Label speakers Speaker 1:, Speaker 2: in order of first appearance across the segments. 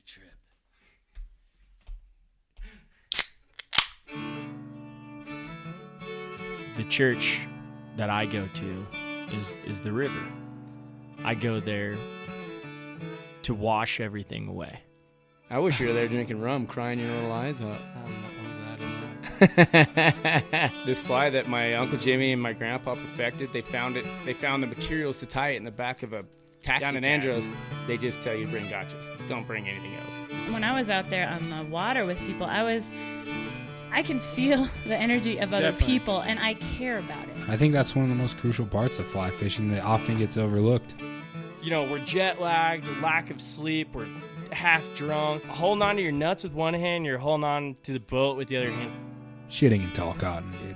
Speaker 1: trip. The church that I go to is the river. I go there to wash everything away.
Speaker 2: I wish you were there drinking rum, crying your little eyes out. This fly that my Uncle Jimmy and my grandpa perfected, they found the materials to tie it in the back of a taxi down in Andros. They just tell you to bring gotchas. Don't bring anything else.
Speaker 3: When I was out there on the water with people, I can feel the energy of other people, and I care about it.
Speaker 4: I think that's one of the most crucial parts of fly fishing that often gets overlooked.
Speaker 1: You know, we're jet lagged, lack of sleep, we're half drunk. Holding on to your nuts with one hand, you're holding on to the boat with the other hand.
Speaker 4: Shitting in tall cotton, dude.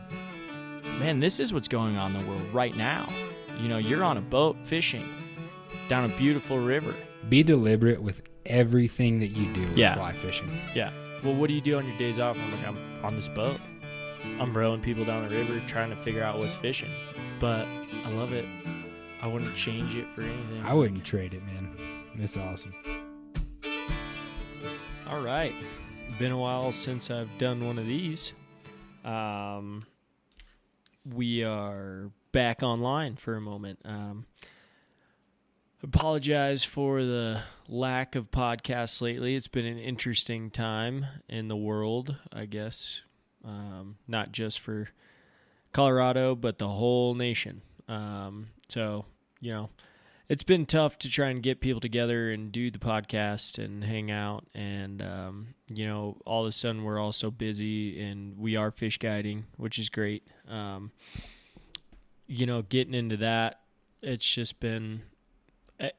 Speaker 1: Man, this is what's going on in the world right now. You know, you're on a boat fishing down a beautiful river.
Speaker 4: Be deliberate with everything that you do with fly fishing.
Speaker 1: Yeah. Well, what do you do on your days off? I'm on this boat. I'm rowing people down the river trying to figure out what's fishing. But I love it. I wouldn't change it for anything.
Speaker 4: I wouldn't trade it, man. It's awesome.
Speaker 1: All right. Been a while since I've done one of these. We are back online for a moment. Apologize for the lack of podcasts lately. It's been an interesting time in the world, I guess. Not just for Colorado, but the whole nation. So, you know, it's been tough to try and get people together and do the podcast and hang out. And, you know, all of a sudden we're all so busy and we are fish guiding, which is great. You know, getting into that, it's just been,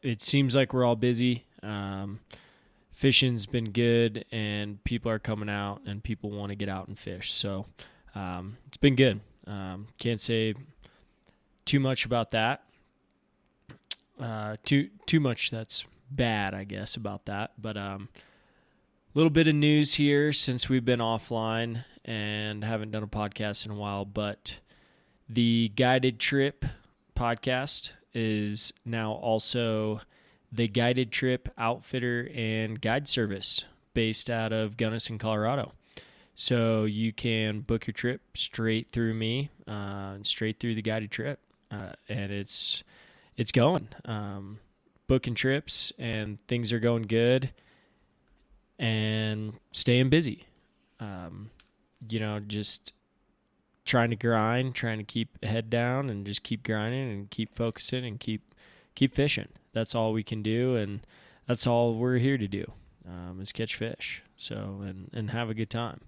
Speaker 1: it seems like we're all busy. Fishing's been good and people are coming out and people want to get out and fish. So, it's been good. Can't say too much about that. Too much that's bad, I guess, about that. But little bit of news here since we've been offline and haven't done a podcast in a while. But the Guided Trip podcast is now also the Guided Trip outfitter and guide service based out of Gunnison, Colorado. So you can book your trip straight through me, straight through the Guided Trip, and it's going. Booking trips and things are going good and staying busy. You know, just trying to grind, trying to keep head down and just keep grinding and keep focusing and keep fishing. That's all we can do, and that's all we're here to do, is catch fish. So, and have a good time.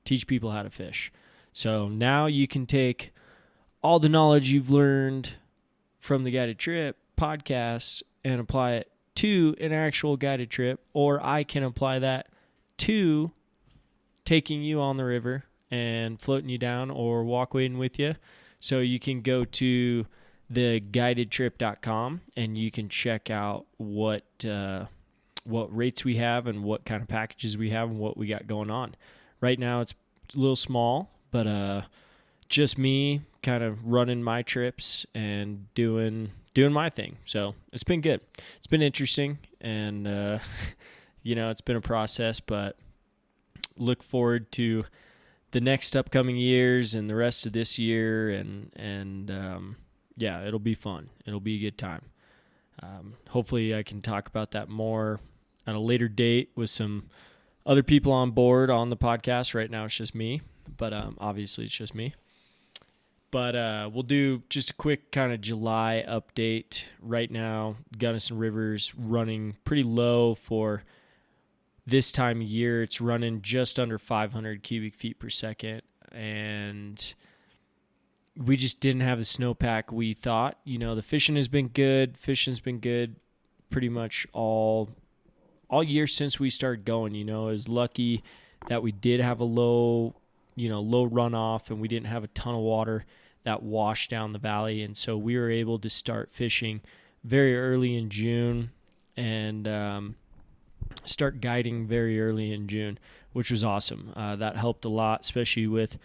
Speaker 1: Teach people how to fish. So now you can take all the knowledge you've learned from the Guided Trip podcast and apply it to an actual guided trip, or I can apply that to taking you on the river and floating you down or walk wading with you. So you can go to theguidedtrip.com and you can check out what rates we have and what kind of packages we have and what we got going on. Right now it's a little small, but just me kind of running my trips and doing my thing. So it's been good. It's been interesting, and you know, it's been a process, but look forward to the next upcoming years and the rest of this year, and yeah, it'll be fun. It'll be a good time. Hopefully I can talk about that more at a later date with some other people on board on the podcast. Right now it's just me, but obviously it's just me. But we'll do just a quick kind of July update. Right now, Gunnison River's running pretty low for this time of year. It's running just under 500 cubic feet per second, and we just didn't have the snowpack we thought. You know, the fishing has been good. Fishing's been good pretty much all year since we started going. You know, I was lucky that we did have a low runoff, and we didn't have a ton of water that washed down the valley. And so we were able to start fishing very early in June and start guiding very early in June, which was awesome. That helped a lot, especially with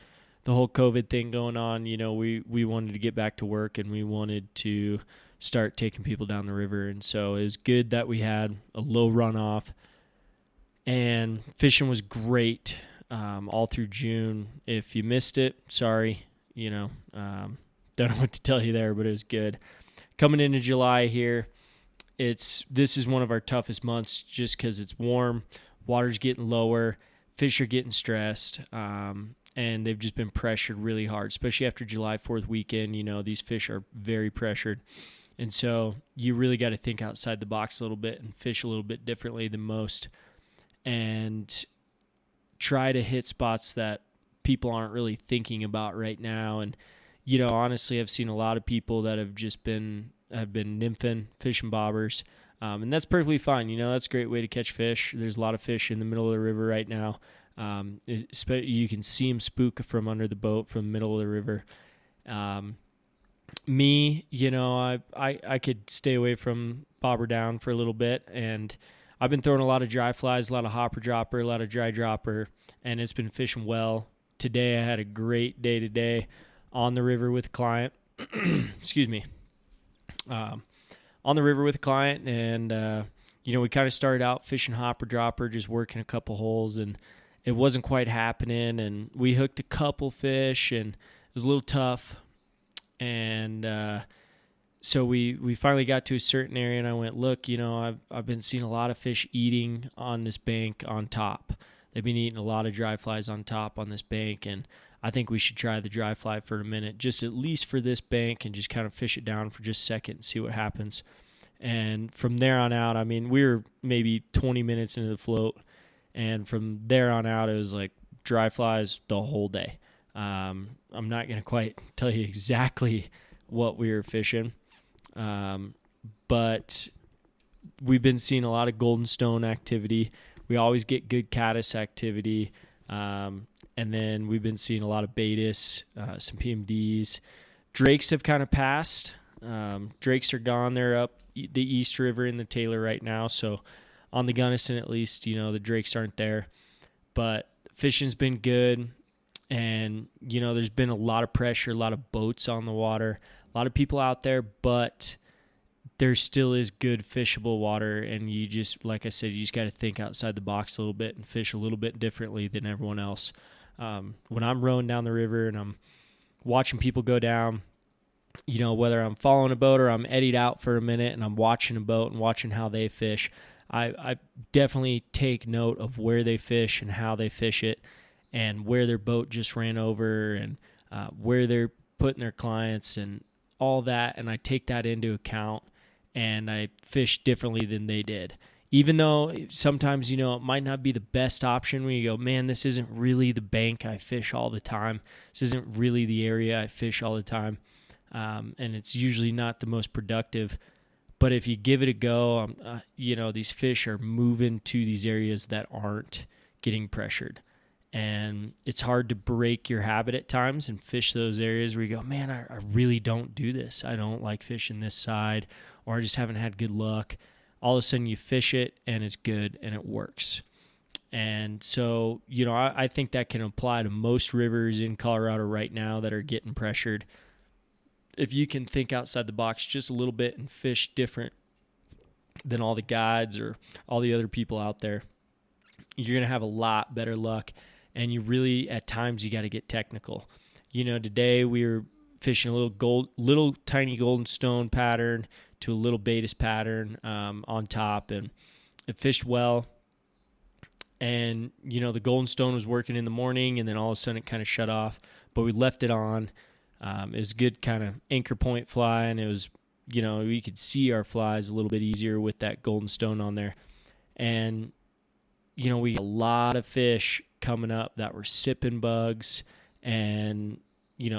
Speaker 1: the whole COVID thing going on. You know, we wanted to get back to work, and we wanted to start taking people down the river. And so it was good that we had a low runoff, and fishing was great all through June. If you missed it, sorry. Don't know what to tell you there, but it was good. Coming into July here, this is one of our toughest months just because it's warm, water's getting lower, fish are getting stressed, and they've just been pressured really hard, especially after July 4th weekend. These fish are very pressured. And so you really got to think outside the box a little bit and fish a little bit differently than most and try to hit spots that people aren't really thinking about right now. And, honestly, I've seen a lot of people that have been nymphing, fishing bobbers, and that's perfectly fine. That's a great way to catch fish. There's a lot of fish in the middle of the river right now. You can see them spook from under the boat from the middle of the river. Me, I could stay away from bobber down for a little bit, and I've been throwing a lot of dry flies, a lot of hopper dropper, a lot of dry dropper, and it's been fishing well. Today I had a great day today on the river with a client. Excuse me. On the river with a client, and we kind of started out fishing hopper dropper, just working a couple holes, and it wasn't quite happening, and we hooked a couple fish, and it was a little tough. And so we finally got to a certain area, and I went, look, I've been seeing a lot of fish eating on this bank on top. They've been eating a lot of dry flies on top on this bank, and I think we should try the dry fly for a minute, just at least for this bank, and just kind of fish it down for just a second and see what happens. And from there on out, we were maybe 20 minutes into the float, and from there on out, it was like dry flies the whole day. I'm not going to quite tell you exactly what we were fishing, but we've been seeing a lot of golden stone activity. We always get good caddis activity, and then we've been seeing a lot of Baetis, some PMDs. Drakes have kind of passed. Drakes are gone. They're up the East River in the Taylor right now, so on the Gunnison at least, the Drakes aren't there. But fishing's been good. And, there's been a lot of pressure, a lot of boats on the water, a lot of people out there, but there still is good fishable water. And you just, like I said, you just got to think outside the box a little bit and fish a little bit differently than everyone else. When I'm rowing down the river and I'm watching people go down, whether I'm following a boat or I'm eddied out for a minute and I'm watching a boat and watching how they fish, I definitely take note of where they fish and how they fish it, and where their boat just ran over, and where they're putting their clients and all that. And I take that into account, and I fish differently than they did. Even though sometimes, it might not be the best option when you go, man, this isn't really the bank I fish all the time. This isn't really the area I fish all the time. And it's usually not the most productive. But if you give it a go, these fish are moving to these areas that aren't getting pressured. And it's hard to break your habit at times and fish those areas where you go, man, I really don't do this. I don't like fishing this side, or I just haven't had good luck. All of a sudden you fish it and it's good and it works. And so, I think that can apply to most rivers in Colorado right now that are getting pressured. If you can think outside the box just a little bit and fish different than all the guides or all the other people out there, you're going to have a lot better luck. And you really, at times, you got to get technical. Today we were fishing a little tiny golden stone pattern to a little Baetis pattern on top, and it fished well. And, the golden stone was working in the morning, and then all of a sudden it kind of shut off. But we left it on. It was a good kind of anchor point fly, and it was, we could see our flies a little bit easier with that golden stone on there. And, we got a lot of fish coming up that were sipping bugs and,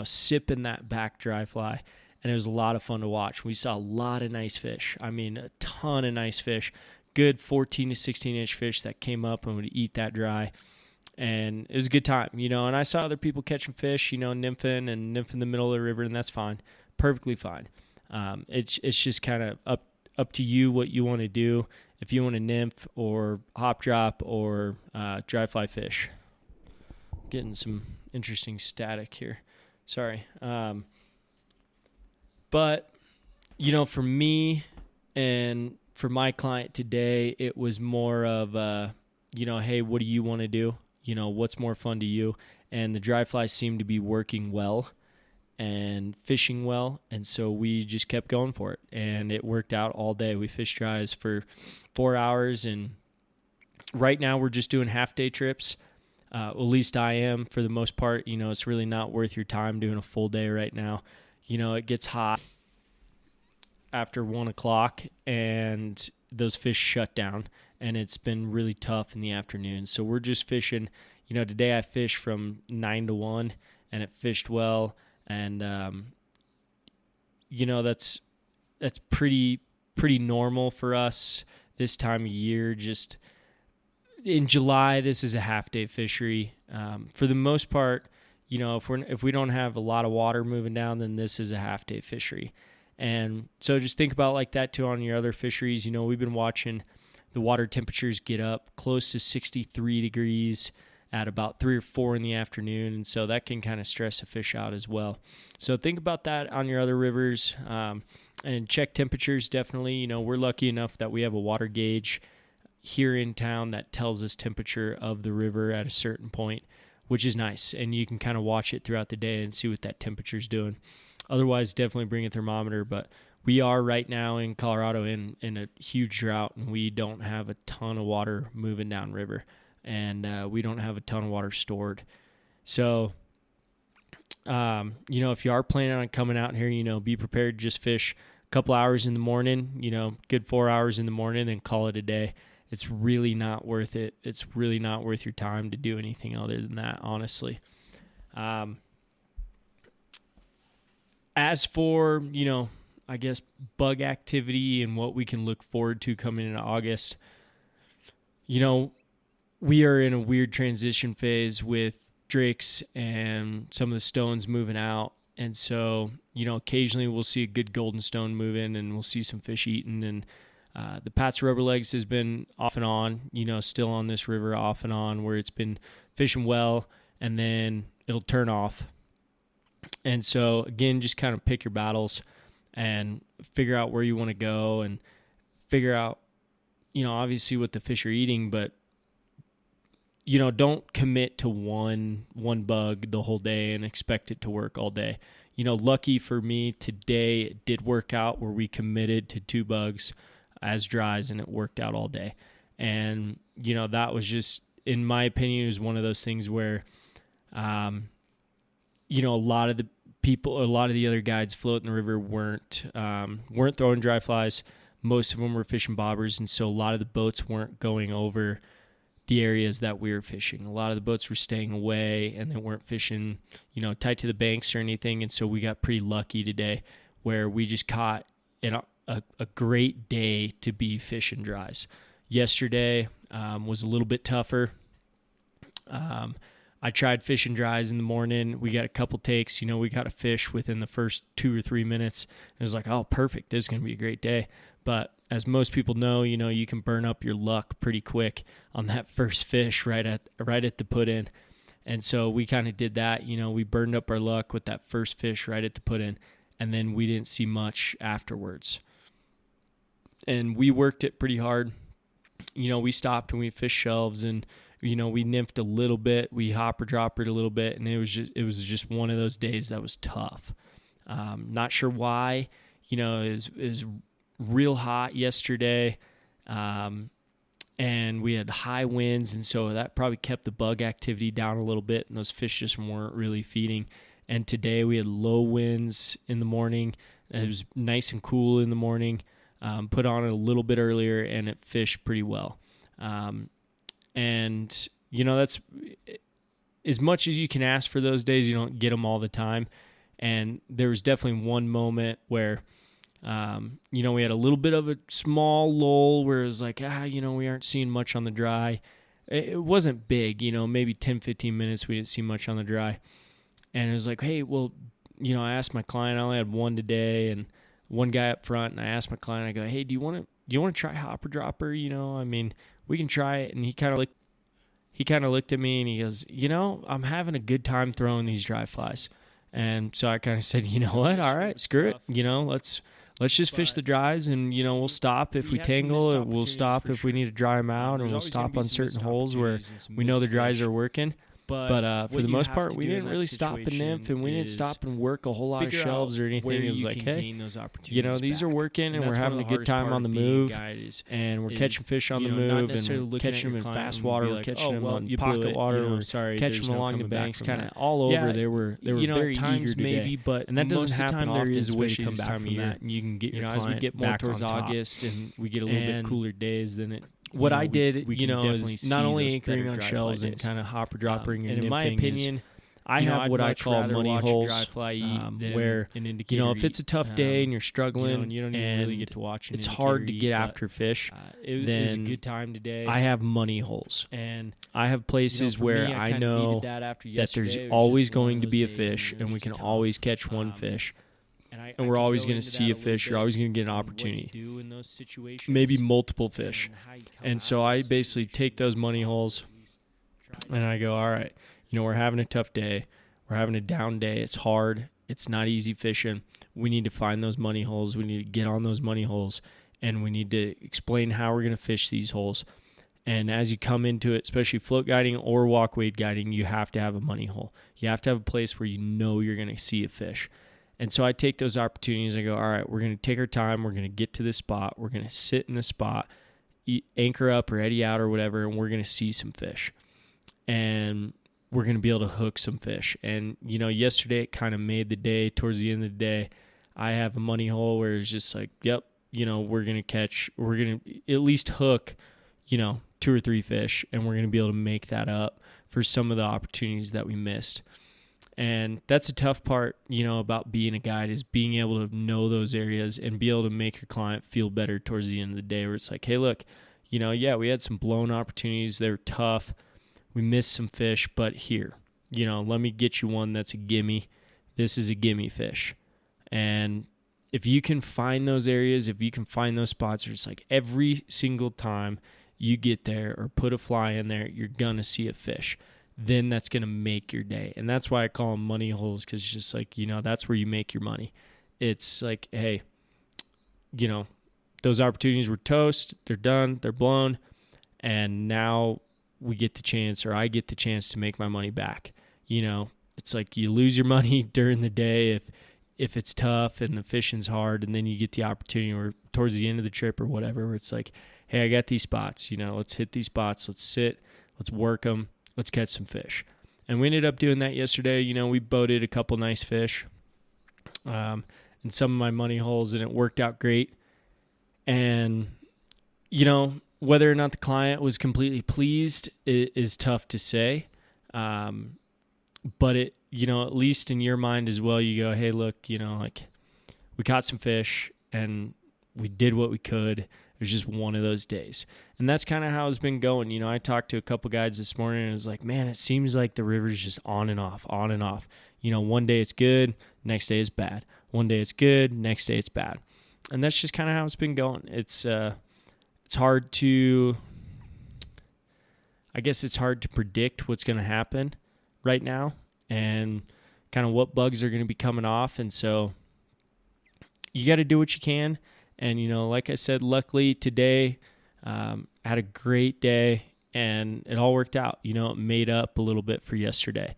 Speaker 1: sipping that back dry fly. And it was a lot of fun to watch. We saw a lot of nice fish. A ton of nice fish. Good 14 to 16-inch fish that came up and would eat that dry. And it was a good time, and I saw other people catching fish, nymphing the middle of the river, and that's fine. Perfectly fine. It's just kind of up to you what you want to do. If you want to nymph or hop drop or dry fly fish. Getting some interesting static here. Sorry. But, for me and for my client today, it was more of hey, what do you want to do? What's more fun to you? And the dry fly seemed to be working well and fishing well, and so we just kept going for it, and it worked out all day. We fished dries for 4 hours, and right now we're just doing half-day trips. At least I am for the most part. It's really not worth your time doing a full day right now. It gets hot after 1 o'clock, and those fish shut down, and it's been really tough in the afternoon. So we're just fishing. Today I fished from 9 to 1, and it fished well. And, that's pretty normal for us this time of year. Just in July, this is a half-day fishery. For the most part, if we don't have a lot of water moving down, then this is a half-day fishery. And so just think about like that too on your other fisheries. We've been watching the water temperatures get up close to 63 degrees at about 3 or 4 in the afternoon, and so that can kind of stress a fish out as well. So think about that on your other rivers, and check temperatures definitely. We're lucky enough that we have a water gauge here in town that tells us temperature of the river at a certain point, which is nice, and you can kind of watch it throughout the day and see what that temperature's doing. Otherwise, definitely bring a thermometer, but we are right now in Colorado in a huge drought, and we don't have a ton of water moving down river. And we don't have a ton of water stored. So, if you are planning on coming out here, be prepared to just fish a couple hours in the morning, good 4 hours in the morning, and call it a day. It's really not worth it. It's really not worth your time to do anything other than that, honestly. As for, I guess bug activity and what we can look forward to coming into August, we are in a weird transition phase with drakes and some of the stones moving out. And so, occasionally we'll see a good golden stone move in, and we'll see some fish eaten. And the Pat's Rubber Legs has been off and on, still on this river off and on, where it's been fishing well, and then it'll turn off. And so, again, just kind of pick your battles and figure out where you want to go, and figure out, obviously what the fish are eating, but don't commit to one bug the whole day and expect it to work all day. Lucky for me, today it did work out where we committed to 2 bugs as dries, and it worked out all day. And, that was just, in my opinion, it was one of those things where, a lot of the other guides floating the river weren't throwing dry flies. Most of them were fishing bobbers, and so a lot of the boats weren't going over the areas that we were fishing. A lot of the boats were staying away, and they weren't fishing, tight to the banks or anything. And so we got pretty lucky today where we just caught a great day to be fishing dries. Yesterday was a little bit tougher. I tried fishing dries in the morning. We got a couple takes. We got a fish within the first 2 or 3 minutes. It was like, oh, perfect. This is going to be a great day. But as most people know, you can burn up your luck pretty quick on that first fish right at the put in. And so we kind of did that. We burned up our luck with that first fish right at the put in, and then we didn't see much afterwards. And we worked it pretty hard. We stopped and we fished shelves, and we nymphed a little bit. We hopper droppered a little bit, and it was just one of those days that was tough. Not sure why. It was real hot yesterday, and we had high winds, and so that probably kept the bug activity down a little bit, and those fish just weren't really feeding. And today we had low winds in the morning. It was nice and cool in the morning. Put on it a little bit earlier, and it fished pretty well. And, that's as much as you can ask for those days. You don't get them all the time. And there was definitely one moment where, we had a little bit of a small lull where it was like, we aren't seeing much on the dry. It wasn't big, maybe 10, 15 minutes we didn't see much on the dry. And it was like, hey, well, I asked my client, I only had one today, and one guy up front, and I asked my client, I go, hey, do you want to try hopper dropper? We can try it. And he kind of looked at me, and he goes, I'm having a good time throwing these dry flies. And so I kind of said, you know what? All right, screw it. let's just fish the dries, and we'll stop if we tangle, or we'll stop if we need to dry them out, and we'll stop on certain holes where we know the dries are working. But for the most part, we didn't really stop and nymph, and we didn't stop and work a whole lot of shelves or anything. It was like, hey, these are working, and we're having a good time on the move, and we're catching fish on the move, and we're catching them in fast water, we're catching them on pocket water, we're catching them along the banks, kind of all over. They were very eager today, and that doesn't happen often. There is a way to come back from that, and you can get your client as we get more towards August, and we get a little bit cooler days than it. What I did, is not only anchoring on shells and kind of hopper dropping, and in my opinion, I have what I call money holes, where if it's a tough day and you're struggling, you don't even really get to watch. It's hard to get after fish. It was a good time today. I have money holes, and I have places where I know that there's always going to be a fish, and we can always catch one fish. And we're always going to see a fish. You're always going to get an opportunity. Maybe multiple fish. And so I basically take those money holes and I go, all right, we're having a tough day. We're having a down day. It's hard. It's not easy fishing. We need to find those money holes. We need to get on those money holes. And we need to explain how we're going to fish these holes. And as you come into it, especially float guiding or walk wade guiding, you have to have a money hole. You have to have a place where you're going to see a fish. And so I take those opportunities and I go, all right, we're going to take our time. We're going to get to this spot. We're going to sit in the spot, anchor up or eddy out or whatever, and we're going to see some fish. And we're going to be able to hook some fish. And, yesterday it kind of made the day. Towards the end of the day, I have a money hole where it's just like, yep, we're going to at least hook, 2 or 3 fish, and we're going to be able to make that up for some of the opportunities that we missed. And that's a tough part, about being a guide, is being able to know those areas and be able to make your client feel better towards the end of the day, where it's like, hey, look, we had some blown opportunities. They were tough. We missed some fish, but here, let me get you one that's a gimme. This is a gimme fish. And if you can find those areas, if you can find those spots where it's like every single time you get there or put a fly in there, you're going to see a fish. Then that's going to make your day. And that's why I call them money holes, because it's just like, that's where you make your money. It's like, hey, those opportunities were toast. They're done. They're blown. And now we get the chance, or I get the chance to make my money back. It's like you lose your money during the day if it's tough and the fishing's hard, and then you get the opportunity, or towards the end of the trip or whatever, where it's like, hey, I got these spots. Let's hit these spots. Let's sit. Let's work them. Let's catch some fish. And we ended up doing that yesterday. We boated a couple nice fish in some of my money holes, and it worked out great. And, whether or not the client was completely pleased is tough to say. But it, at least in your mind as well, you go, hey, look, we caught some fish and we did what we could. It was just one of those days. And that's kind of how it's been going. I talked to a couple guides this morning, and it was like, man, it seems like the river's just on and off, on and off. One day it's good, next day it's bad. One day it's good, next day it's bad. And that's just kind of how it's been going. It's hard to predict what's going to happen right now and kind of what bugs are going to be coming off. And so you got to do what you can. And, like I said, luckily today, I had a great day and it all worked out. It made up a little bit for yesterday.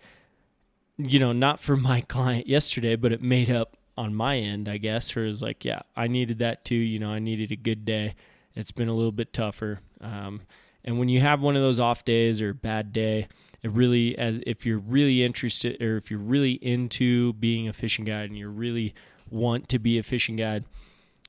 Speaker 1: Not for my client yesterday, but it made up on my end, I guess, where it was like, yeah, I needed that too. I needed a good day. It's been a little bit tougher. And when you have one of those off days or bad day, it really, if you're really interested, or if you're really into being a fishing guide and you really want to be a fishing guide,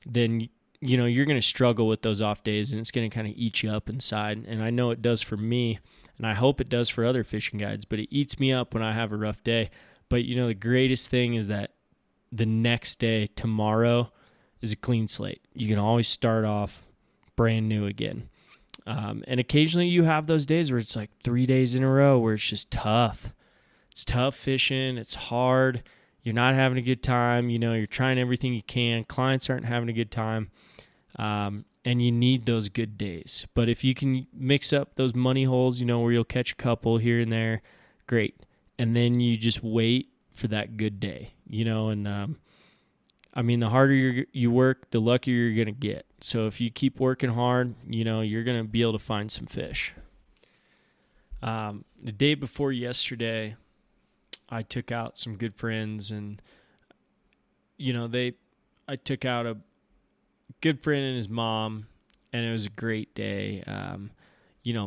Speaker 1: then you're going to struggle with those off days, and it's going to kind of eat you up inside. And I know it does for me, and I hope it does for other fishing guides, but it eats me up when I have a rough day. But the greatest thing is that the next day, tomorrow, is a clean slate. You can always start off brand new again. And occasionally you have those days where it's like 3 days in a row where it's just tough. It's tough fishing. It's hard. You're not having a good time. You're trying everything you can. Clients aren't having a good time. And you need those good days. But if you can mix up those money holes, where you'll catch a couple here and there, great. And then you just wait for that good day, and I mean, the harder you work, the luckier you're going to get. So if you keep working hard, you're going to be able to find some fish. The day before yesterday, I took out some good friends, and I took out a good friend and his mom, and it was a great day.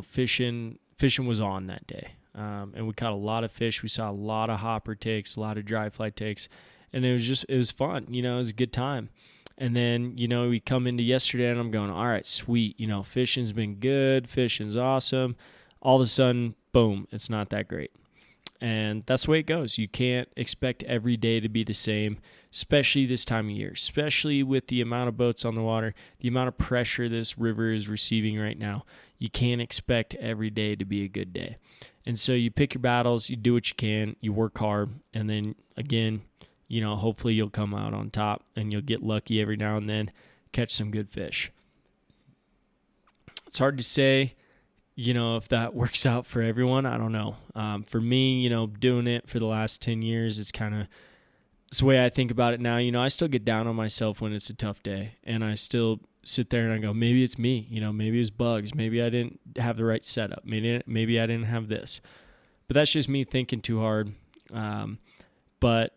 Speaker 1: Fishing was on that day, and we caught a lot of fish. We saw a lot of hopper takes, a lot of dry fly takes, and it was fun. It was a good time. And then, we come into yesterday, and I'm going, all right, sweet. Fishing's been good. Fishing's awesome. All of a sudden, boom, it's not that great. And that's the way it goes. You can't expect every day to be the same, especially this time of year, especially with the amount of boats on the water, the amount of pressure this river is receiving right now. You can't expect every day to be a good day. And so you pick your battles, you do what you can, you work hard, and then, again, hopefully you'll come out on top, and you'll get lucky every now and then, catch some good fish. It's hard to say, if that works out for everyone. I don't know. For me, doing it for the last 10 years, it's the way I think about it now. I still get down on myself when it's a tough day, and I still sit there and I go, maybe it's me, maybe it's bugs. Maybe I didn't have the right setup. Maybe I didn't have this. But that's just me thinking too hard. But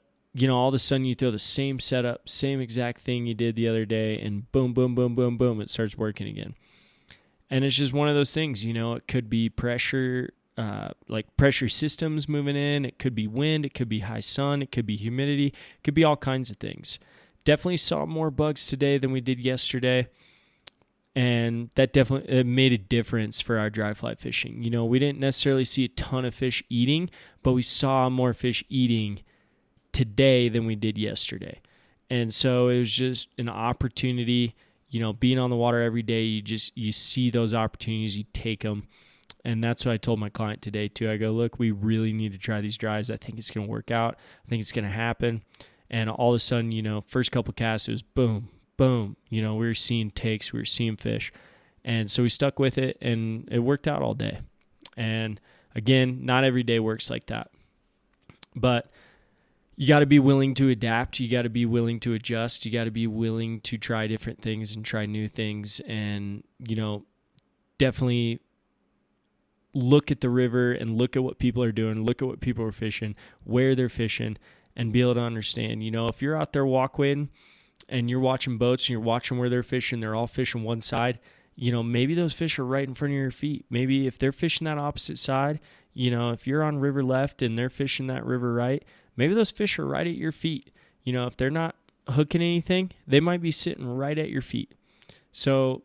Speaker 1: all of a sudden you throw the same setup, same exact thing you did the other day, and boom, boom, boom, boom, boom, it starts working again. And it's just one of those things, it could be pressure, like pressure systems moving in. It could be wind. It could be high sun. It could be humidity. It could be all kinds of things. Definitely saw more bugs today than we did yesterday. And that definitely made a difference for our dry fly fishing. We didn't necessarily see a ton of fish eating, but we saw more fish eating today than we did yesterday. And so it was just an opportunity. Being on the water every day, you see those opportunities, you take them. And that's what I told my client today too. I go, look, we really need to try these dries. I think it's going to work out. I think it's going to happen. And all of a sudden, first couple casts, it was boom, boom. We were seeing takes, we were seeing fish. And so we stuck with it, and it worked out all day. And again, not every day works like that. But you got to be willing to adapt. You got to be willing to adjust. You got to be willing to try different things and try new things. And, definitely look at the river and look at what people are doing, look at what people are fishing, where they're fishing, and be able to understand. If you're out there walkwaying and you're watching boats and you're watching where they're fishing, they're all fishing one side, maybe those fish are right in front of your feet. Maybe if they're fishing that opposite side, if you're on river left and they're fishing that river right, maybe those fish are right at your feet. If they're not hooking anything, they might be sitting right at your feet. So,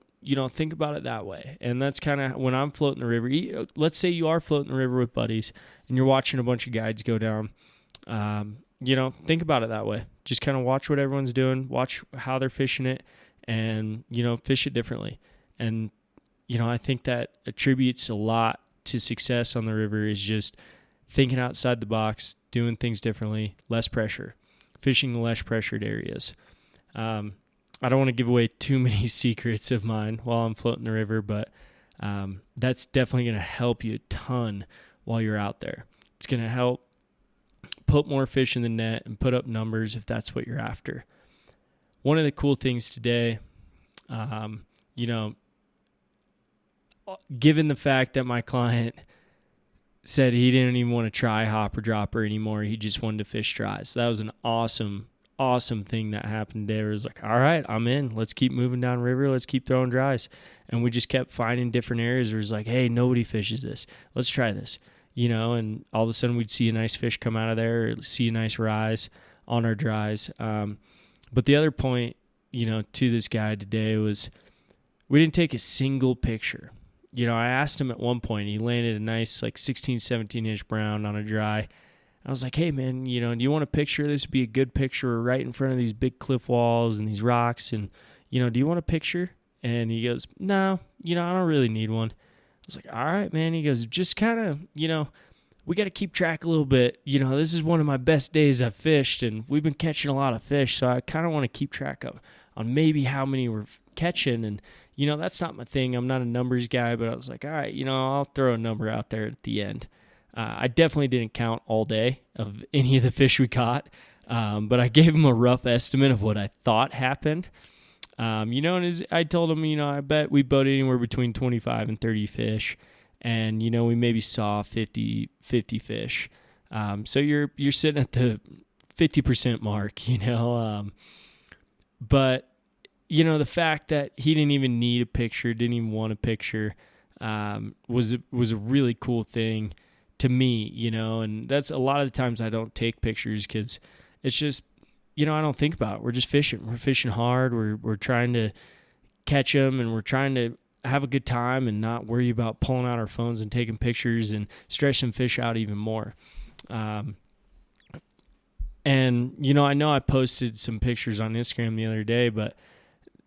Speaker 1: think about it that way. And that's kind of when I'm floating the river. Let's say you are floating the river with buddies and you're watching a bunch of guides go down. Think about it that way. Just kind of watch what everyone's doing, watch how they're fishing it, and, fish it differently. And, I think that attributes a lot to success on the river is just thinking outside the box, doing things differently, less pressure, fishing the less pressured areas. I don't want to give away too many secrets of mine while I'm floating the river, but that's definitely going to help you a ton while you're out there. It's going to help put more fish in the net and put up numbers if that's what you're after. One of the cool things today, given the fact that my client said he didn't even want to try hopper dropper anymore, he just wanted to fish dries. So that was an awesome thing that happened there. It was like, all right, I'm in. Let's keep moving down river. Let's keep throwing dries. And we just kept finding different areas where it's like, hey, nobody fishes this. Let's try this. And all of a sudden we'd see a nice fish come out of there, or see a nice rise on our dries. But the other point, to this guy today was we didn't take a single picture. I asked him at one point, he landed a nice 16, 17-inch brown on a dry. I was like, hey, man, do you want a picture? This would be a good picture right in front of these big cliff walls and these rocks. And, do you want a picture? And he goes, no, I don't really need one. I was like, all right, man. He goes, just kind of, we got to keep track a little bit. This is one of my best days I've fished, and we've been catching a lot of fish. So I kind of want to keep track on maybe how many we're catching. And, that's not my thing. I'm not a numbers guy, but I was like, all right, I'll throw a number out there at the end. I definitely didn't count all day of any of the fish we caught. But I gave him a rough estimate of what I thought happened. And I told him, I bet we boated anywhere between 25 and 30 fish, and we maybe saw 50 fish. So you're sitting at the 50% mark, but the fact that he didn't even need a picture, didn't even want a picture, was a really cool thing to me, and that's a lot of the times I don't take pictures because it's just, I don't think about it. We're just fishing. We're fishing hard. We're trying to catch them, and we're trying to have a good time and not worry about pulling out our phones and taking pictures and stressing fish out even more. And I know I posted some pictures on Instagram the other day, but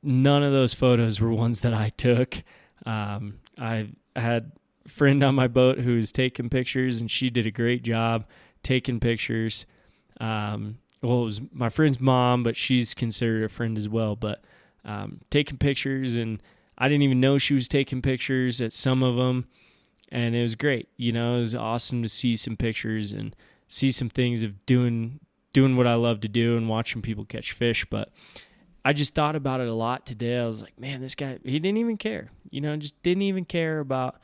Speaker 1: none of those photos were ones that I took. I had a friend on my boat who was taking pictures, and she did a great job taking pictures. It was my friend's mom, but she's considered a friend as well. But taking pictures, and I didn't even know she was taking pictures at some of them, and it was great. It was awesome to see some pictures and see some things of doing what I love to do and watching people catch fish. But I just thought about it a lot today. I was like, man, this guy, he didn't even care. Just didn't even care about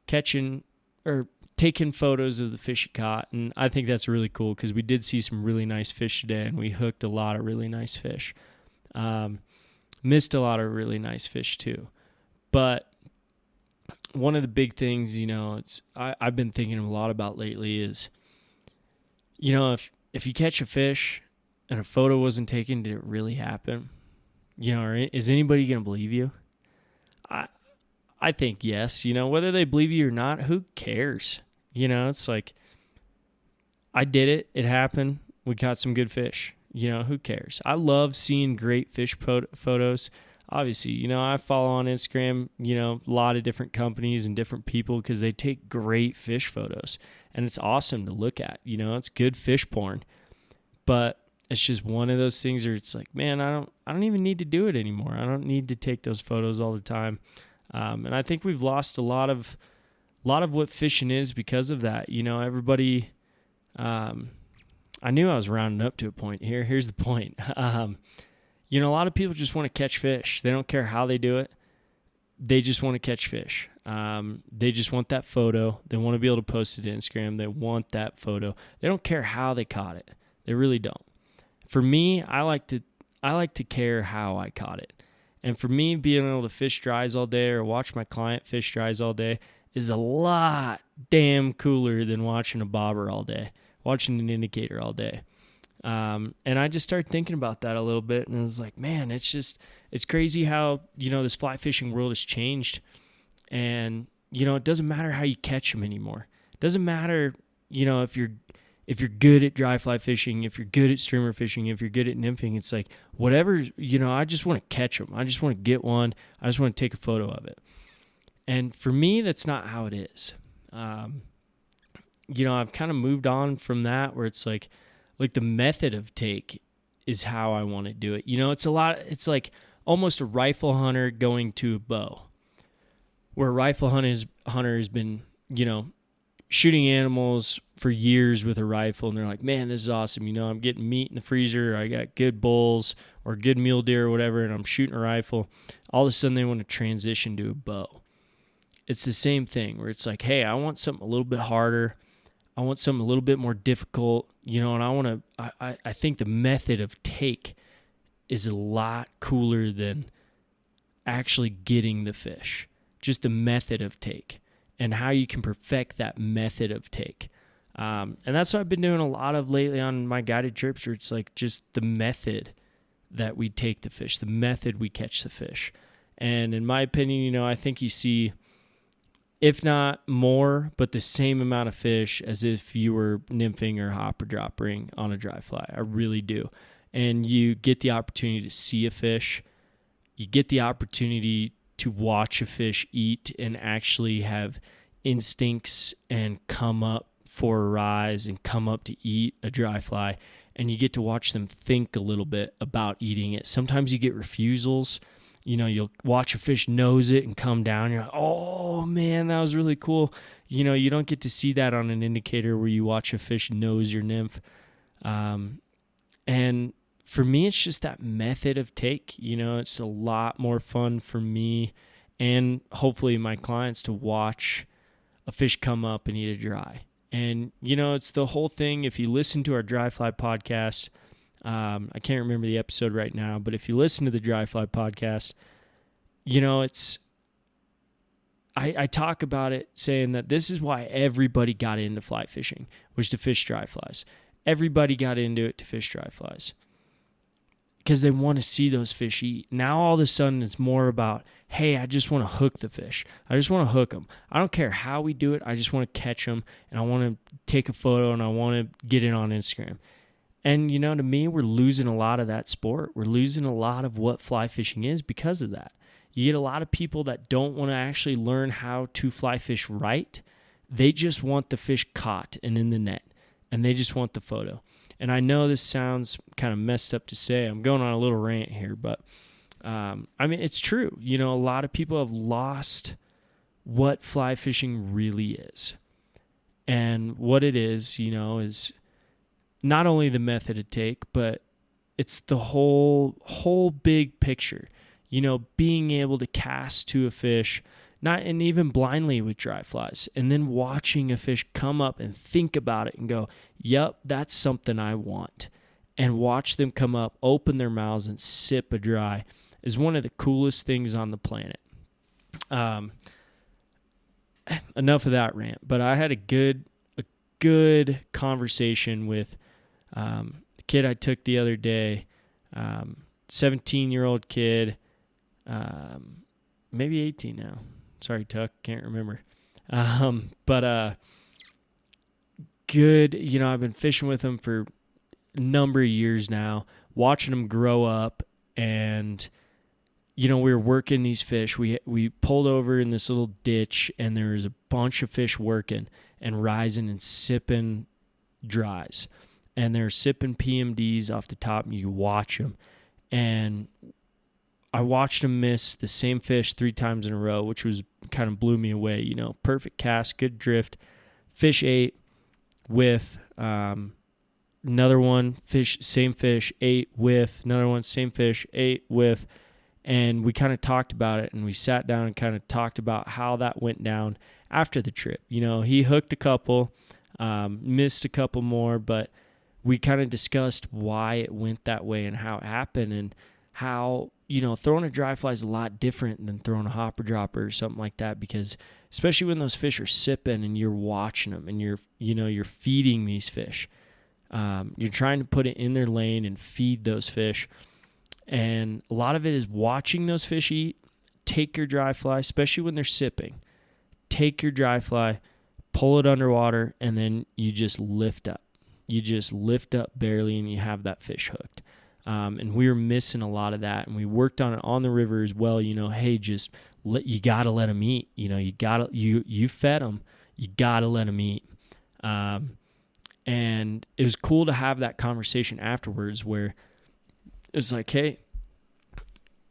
Speaker 1: catching or taking photos of the fish he caught. And I think that's really cool because we did see some really nice fish today, and we hooked a lot of really nice fish. Missed a lot of really nice fish too. But one of the big things, I've been thinking a lot about lately is, if you catch a fish and a photo wasn't taken, did it really happen? Right? Is anybody going to believe you? I think yes. Whether they believe you or not, who cares? It's like, I did it. It happened. We caught some good fish. Who cares? I love seeing great fish photos. Obviously, I follow on Instagram, a lot of different companies and different people because they take great fish photos. And it's awesome to look at. It's good fish porn. But it's just one of those things where it's like, man, I don't even need to do it anymore. I don't need to take those photos all the time. And I think we've lost a lot of what fishing is because of that. Everybody, I knew I was rounding up to a point here. Here's the point. A lot of people just want to catch fish. They don't care how they do it. They just want to catch fish. They just want that photo. They want to be able to post it to Instagram. They want that photo. They don't care how they caught it. They really don't. For me, I like to care how I caught it. And for me, being able to fish dries all day or watch my client fish dries all day is a lot damn cooler than watching a bobber all day, watching an indicator all day. And I just started thinking about that a little bit, and I was like, man, it's crazy how, this fly fishing world has changed. And, it doesn't matter how you catch them anymore. It doesn't matter, if you're good at dry fly fishing, if you're good at streamer fishing, if you're good at nymphing, it's like whatever, I just want to catch them. I just want to get one. I just want to take a photo of it. And for me, that's not how it is. I've kind of moved on from that where it's like the method of take is how I want to do it. It's like almost a rifle hunter going to a bow, where a rifle hunter has been, shooting animals for years with a rifle, and they're like, man, this is awesome. I'm getting meat in the freezer. I got good bulls or good mule deer or whatever, and I'm shooting a rifle. All of a sudden, they want to transition to a bow. It's the same thing where it's like, hey, I want something a little bit harder. I want something a little bit more difficult, and I think the method of take is a lot cooler than actually getting the fish. Just the method of take and how you can perfect that method of take. And that's what I've been doing a lot of lately on my guided trips, where it's like just the method that we take the fish, the method we catch the fish. And in my opinion, I think you see, if not more, but the same amount of fish as if you were nymphing or hopper dropping on a dry fly. I really do. And you get the opportunity to see a fish. You get the opportunity to watch a fish eat and actually have instincts and come up for a rise and come up to eat a dry fly. And you get to watch them think a little bit about eating it. Sometimes you get refusals. You'll watch a fish nose it and come down. You're like, oh, man, that was really cool. You don't get to see that on an indicator where you watch a fish nose your nymph. And And for me, it's just that method of take. It's a lot more fun for me and hopefully my clients to watch a fish come up and eat a dry. And, it's the whole thing. If you listen to our dry fly podcast, I can't remember the episode right now, but if you listen to the dry fly podcast, I talk about it saying that this is why everybody got into fly fishing, was to fish dry flies. Everybody got into it to fish dry flies because they want to see those fish eat. Now all of a sudden it's more about, hey, I just want to hook the fish. I just want to hook them. I don't care how we do it. I just want to catch them, and I want to take a photo, and I want to get it on Instagram. And, to me, we're losing a lot of that sport. We're losing a lot of what fly fishing is because of that. You get a lot of people that don't want to actually learn how to fly fish right. They just want the fish caught and in the net, and they just want the photo. And I know this sounds kind of messed up to say. I'm going on a little rant here, but it's true. A lot of people have lost what fly fishing really is. And what it is, is not only the method to take, but it's the whole big picture. Being able to cast to a fish, and even blindly with dry flies, and then watching a fish come up and think about it and go, yep, that's something I want. And watch them come up, open their mouths, and sip a dry is one of the coolest things on the planet. Enough of that rant, but I had a good conversation with a kid I took the other day, 17-year-old kid, maybe 18 now. Sorry, Tuck, can't remember. But good, I've been fishing with him for a number of years now, watching him grow up, and we were working these fish. We pulled over in this little ditch, and there was a bunch of fish working and rising and sipping dries. And they're sipping PMDs off the top, and you can watch them. And I watched them miss the same fish 3 times in a row, which was kind of blew me away. Perfect cast, good drift. Fish ate with another one, same fish, ate with another one, same fish, ate with. And we kind of talked about it, and we sat down and kind of talked about how that went down after the trip. He hooked a couple, missed a couple more, but we kind of discussed why it went that way and how it happened, and how, throwing a dry fly is a lot different than throwing a hopper dropper or something like that, because especially when those fish are sipping and you're watching them and you're feeding these fish. You're trying to put it in their lane and feed those fish. And a lot of it is watching those fish eat. Take your dry fly, especially when they're sipping. Take your dry fly, pull it underwater, and then you just lift up. You just lift up barely, and you have that fish hooked. And we were missing a lot of that, and we worked on it on the river as well. Hey, you gotta let them eat. You fed them. You gotta let them eat. And it was cool to have that conversation afterwards, where it's like, hey,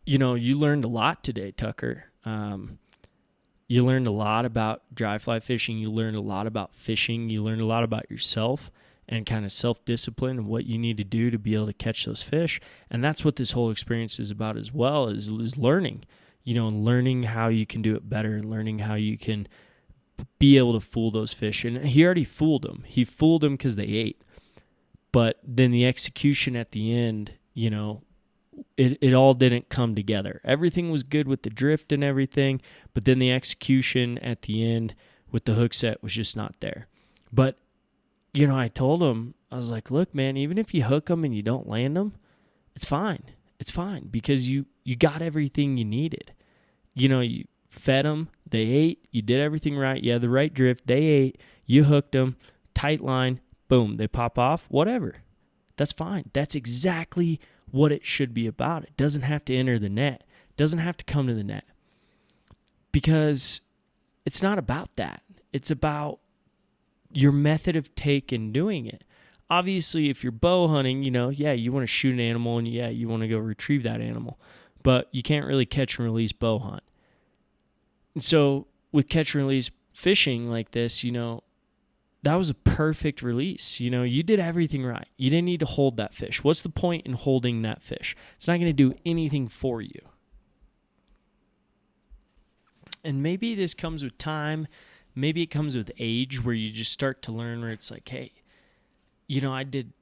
Speaker 1: you learned a lot today, Tucker. You learned a lot about dry fly fishing. You learned a lot about fishing. You learned a lot about yourself and kind of self-discipline and what you need to do to be able to catch those fish. And that's what this whole experience is about as well, is learning, and learning how you can do it better, and learning how you can be able to fool those fish. And he already fooled them. He fooled them because they ate. But then the execution at the end, it all didn't come together. Everything was good with the drift and everything, but then the execution at the end with the hook set was just not there. But, I told him, I was like, look, man, even if you hook them and you don't land them, it's fine. It's fine, because you got everything you needed. You fed them, they ate, you did everything right, you had the right drift, they ate, you hooked them, tight line, boom, they pop off, whatever. That's fine. That's exactly what it should be about. It doesn't have to enter the net. It doesn't have to come to the net, because it's not about that. It's about your method of take and doing it. Obviously, if you're bow hunting, you want to shoot an animal, and you want to go retrieve that animal, but you can't really catch and release bow hunt. And so with catch and release fishing like this, that was a perfect release. You know, you did everything right. You didn't need to hold that fish. What's the point in holding that fish? It's not going to do anything for you. And maybe this comes with time. Maybe it comes with age, where you just start to learn, where it's like, hey, you know, I did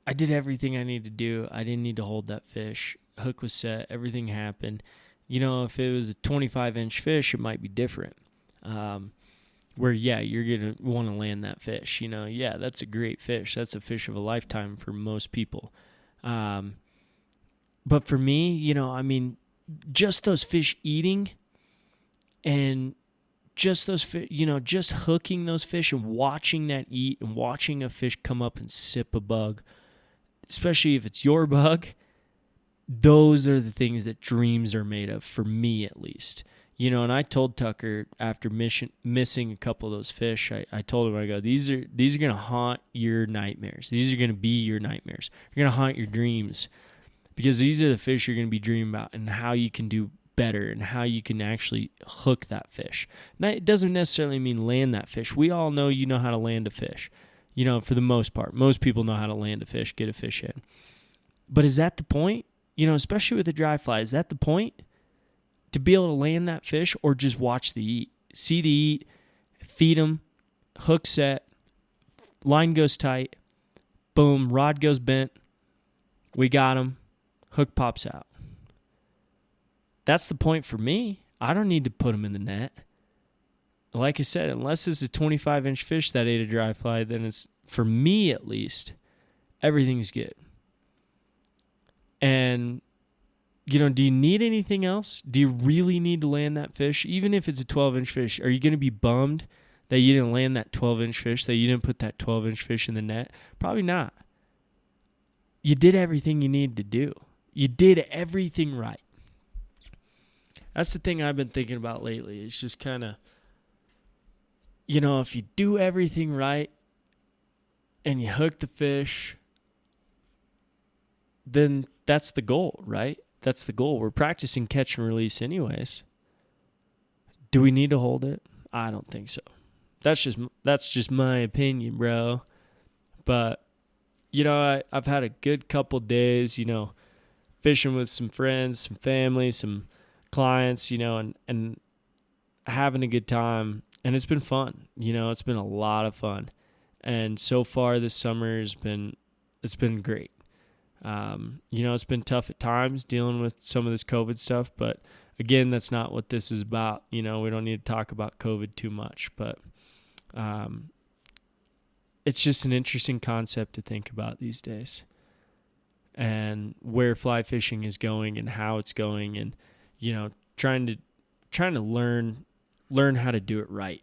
Speaker 1: everything I needed to do. I didn't need to hold that fish. Hook was set. Everything happened. You know, if it was a 25-inch fish, it might be different. Where, yeah, you're going to want to land that fish. You know, yeah, that's a great fish. That's a fish of a lifetime for most people. But for me, you know, I mean, just those fish eating and just those fish, you know, just hooking those fish and watching that eat and watching a fish come up and sip a bug, especially if it's your bug, those are the things that dreams are made of, for me at least. You know, and I told Tucker after missing a couple of those fish, I told him, I go, these are going to haunt your nightmares. These are going to be your nightmares. You're going to haunt your dreams, because these are the fish you're going to be dreaming about and how you can do better and how you can actually hook that fish. Now, it doesn't necessarily mean land that fish. We all know you know how to land a fish. You know, for the most part, most people know how to land a fish, get a fish in. But is that the point? You know, especially with a dry fly, is that the point? To be able to land that fish, or just watch the eat? See the eat, feed them, hook set, line goes tight, boom, rod goes bent, we got him, hook pops out. That's the point for me. I don't need to put them in the net. Like I said, unless it's a 25-inch fish that ate a dry fly, then it's, for me at least, everything's good. And, you know, do you need anything else? Do you really need to land that fish? Even if it's a 12-inch fish, are you going to be bummed that you didn't land that 12-inch fish, that you didn't put that 12-inch fish in the net? Probably not. You did everything you needed to do. You did everything right. That's the thing I've been thinking about lately. It's just kind of, you know, if you do everything right and you hook the fish, then that's the goal, right? That's the goal. We're practicing catch and release anyways. Do we need to hold it? I don't think so. That's just my opinion, bro. But, you know, I've had a good couple days, you know, fishing with some friends, some family, some clients, you know, and having a good time. And it's been fun. You know, it's been a lot of fun. And so far this summer it's been great. You know, it's been tough at times dealing with some of this COVID stuff, but again, that's not what this is about. You know, we don't need to talk about COVID too much, but it's just an interesting concept to think about these days, and where fly fishing is going and how it's going, and, you know, trying to learn how to do it right,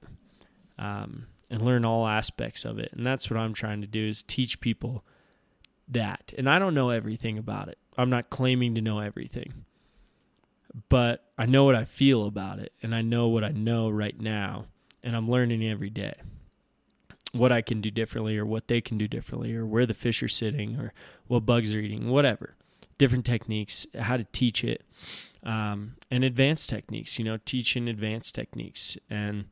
Speaker 1: and learn all aspects of it. And that's what I'm trying to do, is teach people that. And I don't know everything about it. I'm not claiming to know everything, but I know what I feel about it, and I know what I know right now, and I'm learning every day what I can do differently, or what they can do differently, or where the fish are sitting, or what bugs are eating, whatever. Different techniques, how to teach it, and advanced techniques, you know, teaching advanced techniques. And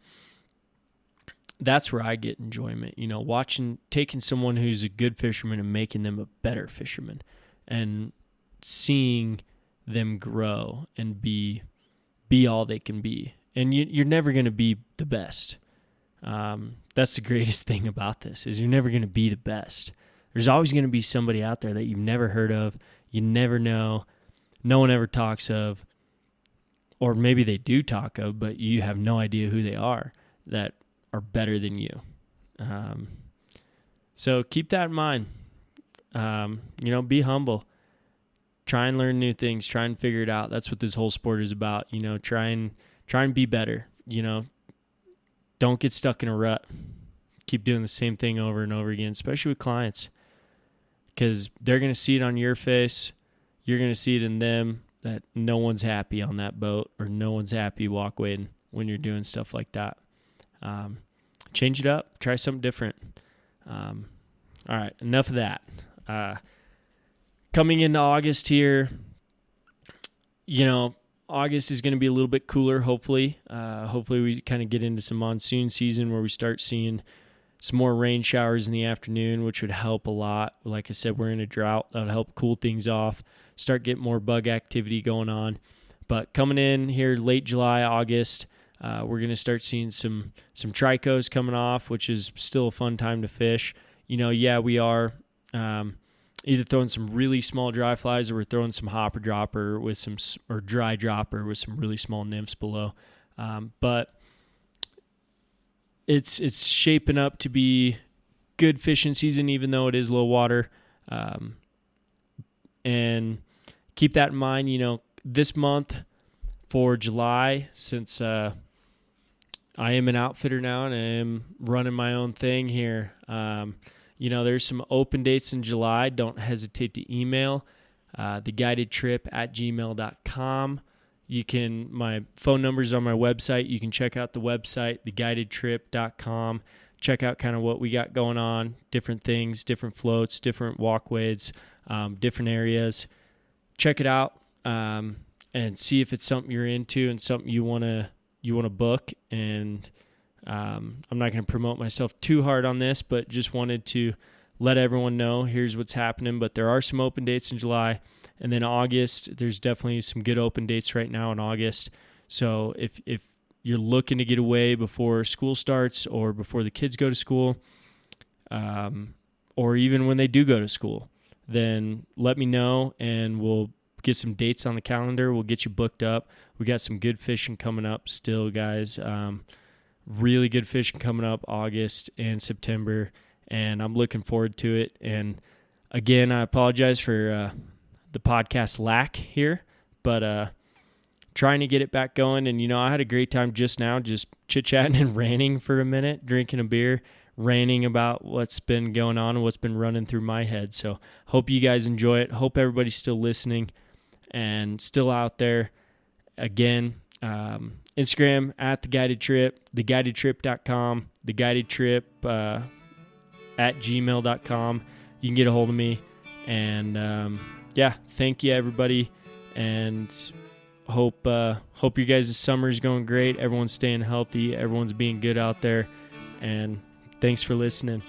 Speaker 1: that's where I get enjoyment, you know, taking someone who's a good fisherman and making them a better fisherman, and seeing them grow and be all they can be. And you're never going to be the best. That's the greatest thing about this, is you're never going to be the best. There's always going to be somebody out there that you've never heard of, you never know, no one ever talks of, or maybe they do talk of, but you have no idea who they are, that are better than you. So keep that in mind. You know, be humble. Try and learn new things. Try and figure it out. That's what this whole sport is about. You know, try and be better. You know, don't get stuck in a rut. Keep doing the same thing over and over again, especially with clients, because they're going to see it on your face. You're going to see it in them, that no one's happy on that boat, or no one's happy walkwaying when you're doing stuff like that. Change it up. Try something different. All right, enough of that. Coming into August here, you know, August is going to be a little bit cooler, hopefully. Hopefully we kind of get into some monsoon season where we start seeing, some more rain showers in the afternoon, which would help a lot. Like I said, we're in a drought. That would help cool things off, start getting more bug activity going on. But coming in here late July, August, we're going to start seeing some tricos coming off, which is still a fun time to fish. We are either throwing some really small dry flies, or we're throwing some hopper dropper or dry dropper with some really small nymphs below. But it's shaping up to be good fishing season, even though it is low water. And keep that in mind, this month for July, since I am an outfitter now and I am running my own thing here, there's some open dates in July. Don't hesitate to email theguidedtrip@gmail.com. My phone number's on my website. You can check out the website, theguidedtrip.com. Check out kind of what we got going on, different things, different floats, different walkways, different areas. Check it out and see if it's something you're into and something you want to book. And I'm not going to promote myself too hard on this, but just wanted to let everyone know here's what's happening. But there are some open dates in July. And then August, there's definitely some good open dates right now in August. So if you're looking to get away before school starts or before the kids go to school, or even when they do go to school, then let me know and we'll get some dates on the calendar. We'll get you booked up. We got some good fishing coming up still, guys. Really good fishing coming up August and September, and I'm looking forward to it. And again, I apologize for the podcast lack here, but trying to get it back going. And, I had a great time just now, just chit-chatting and ranting for a minute, drinking a beer, ranting about what's been going on and what's been running through my head. So hope you guys enjoy it. Hope everybody's still listening and still out there. Again, Instagram @theguidedtrip, theguidedtrip.com, theguidedtrip @gmail.com. You can get a hold of me. And, thank you, everybody. And hope your guys' summer is going great. Everyone's staying healthy. Everyone's being good out there. And thanks for listening.